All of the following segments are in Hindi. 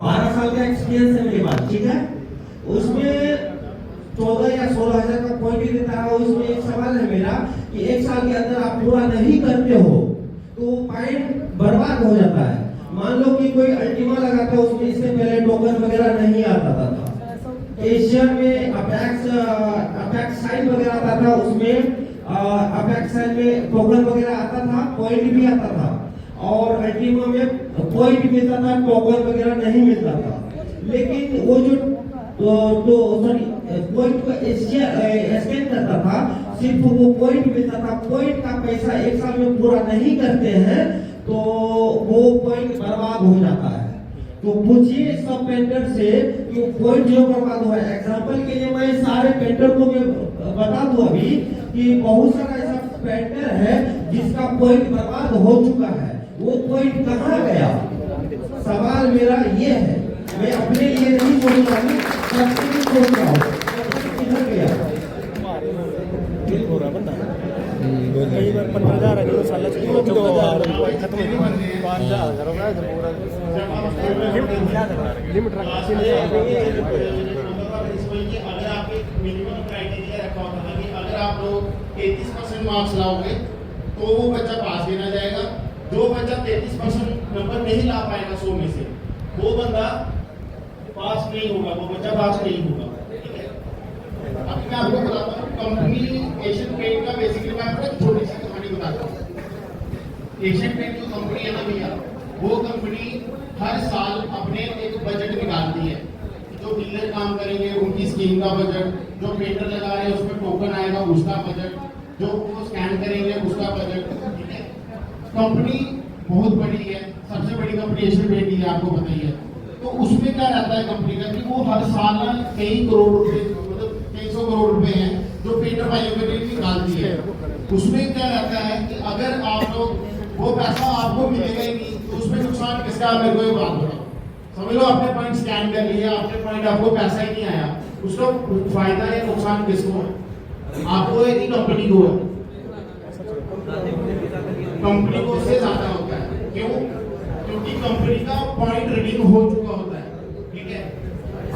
12 साल का एक्सपीरियंस है मेरे पास, ठीक है। उसमें 14 या 16 हजार का कोई भी देता है। उसमें एक सवाल है मेरा कि 1 साल के अंदर आप पूरा नहीं करते हो तो पॉइंट बर्बाद हो जाता है। मान लो कि कोई अल्टीमा लगाता है, उसमें इससे पहले टोकन वगैरह नहीं आता था। एशिया में अपेक्स साइन वगैरह आता था, उसमें अपेक्स साइन में टोकन वगैरह आता था, पॉइंट भी आता था। और अल्टीमा में पॉइंट मिलता था, टोकन वगैरह नहीं मिलता था। लेकिन वो जो पॉइंट को स्कैन करता था, सिर्फ वो पॉइंट मिलता था। पॉइंट का पैसा 1 साल में पूरा नहीं करते हैं तो वो पॉइंट बर्बाद हो जाता है। तो पूछिए सब पेंटर से कि पॉइंट जो बर्बाद हुआ है। एग्जांपल के लिए मैं सारे पेंटर को मैं बता दूं अभी कि बहुत सारा ऐसा पेंटर है जिसका पॉइंट बर्बाद हो चुका है। वो पॉइंट कहाँ गया? सवाल मेरा ये है, मैं अपने लिए नहीं सोच रहा हूँ, सबके लिए सोच रहा हूँ, किधर गया? कई बार 15,000 है जो साल खत्म हो गया 5,000 करोगे तो पूरा लिमिट रखा अगर आप एक मिनिमम क्राइटेरिया रखा होता है कि अगर आप लोग 33% मार्क्स लाओगे तो वो बच्चा पास भी ना जाएगा। जो बच्चा 33% नंबर नहीं ला पाएगा 100 में से, वो बंदा पास नहीं होगा, वो बच्चा पास नहीं होगा। अभी मैं आपको बताता हूँ कंपनी एशियन पेंट का बेसिकली मैं आपको एक छोटी सी कहानी बताता हूँ। एशियन पेंट जो कंपनी है ना भैया, वो कंपनी हर साल अपने एक बजट निकालती है। जो डीलर काम करेंगे उनकी स्कीम का बजट, जो पेंटर लगा रहे हैं उसमें टोकन आएगा उसका बजट, जो वो स्कैन करेंगे उसका बजट, ठीक है। कंपनी बहुत बड़ी है, सबसे बड़ी कंपनी एशियन पेंट ही है, आपको पता ही है। तो उसमें क्या रहता है कंपनी का कि वो हर साल कई करोड़ रुपए, मतलब 300 करोड़ रुपए हैं जो पेंटर भाइयों के लिए निकालती है। उसमें क्या रहता है कि अगर आप लोग वो पैसा आपको मिलेगा ही नहीं तो उसमें नुकसान किसका? मेरे को ये बात बताओ। समझ लो आपने पॉइंट स्कैन कर लिया, आपने पॉइंट, आपको पैसा ही नहीं आया, उसका फायदा या नुकसान किसको है? आपको है कि कंपनी को है? कंपनी को उससे ज्यादा होता है। क्यों? क्योंकि कंपनी का पॉइंट रीडिंग हो चुका होता है, ठीक है।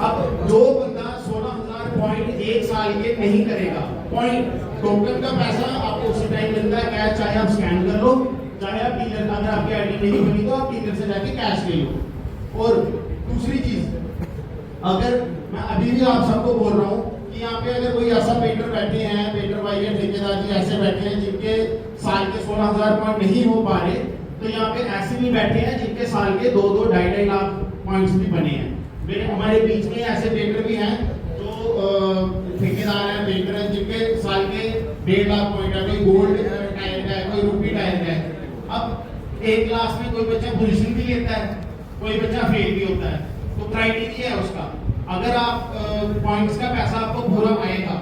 अब जो बंदा 16,000 पॉइंट 1 साल के नहीं करेगा, पॉइंट टोकन का पैसा आपको उसी टाइम मिलता है कैश, चाहे आप स्कैन कर लो, चाहे आप डीलर, अगर आपकी आईडी नहीं बनी तो आप डीलर से जाके कैश ले लो। और दूसरी चीज, अगर मैं अभी भी आप सबको बोल रहा हूँ कि यहाँ पे अगर कोई ऐसा पेंटर बैठे हैं, पेंटर भाई या ठेकेदार जी ऐसे बैठे हैं जिनके साल के 16,000 पॉइंट नहीं हो पा रहे, तो यहाँ पे ऐसे भी बैठे हैं जिनके साल के 2-2, 2.5 लाख पॉइंट्स भी बने हैं। मेरे हमारे बीच में ऐसे पेंटर भी हैं जो ठेकेदार हैं, पेंटर हैं जिनके साल के 1.5 लाख पॉइंट है, कोई गोल्ड टायर का है, कोई रुपी टायर का है। अब एक क्लास में कोई बच्चा पोजीशन भी लेता है, कोई बच्चा फेल भी होता है। तो क्राइटेरिया है उसका, अगर आप पॉइंट्स का पैसा आपको पूरा आएगा,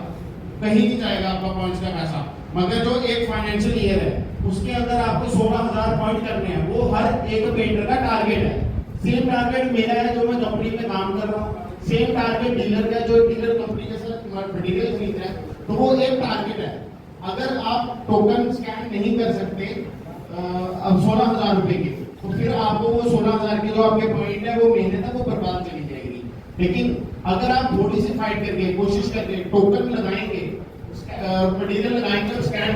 कहीं नहीं जाएगा आपका पॉइंट्स का पैसा। मगर जो एक फाइनेंशियल ईयर है उसके अंदर आपको 16,000 पॉइंट करने हैं, वो हर एक पेंटर का टारगेट है। सेम टारगेट मेरा है जो मैं कंपनी में काम कर रहा हूँ, सेम टारगेट डीलर का, जो डीलर कंपनी के साथ मटेरियल खरीद रहा है, तो वो एक टारगेट है। अगर आप टोकन स्कैन नहीं कर सकते अब 16,000 रुपए के, तो फिर आपको वो 16,000 की जो आपके पॉइंट है वो महीने तक वो बर्बाद चली जाएगी। लेकिन अगर आप थोड़ी सी फाइट करके, कोशिश करके टोकन लगाएंगे, मटेरियल लगाएंगे और स्कैन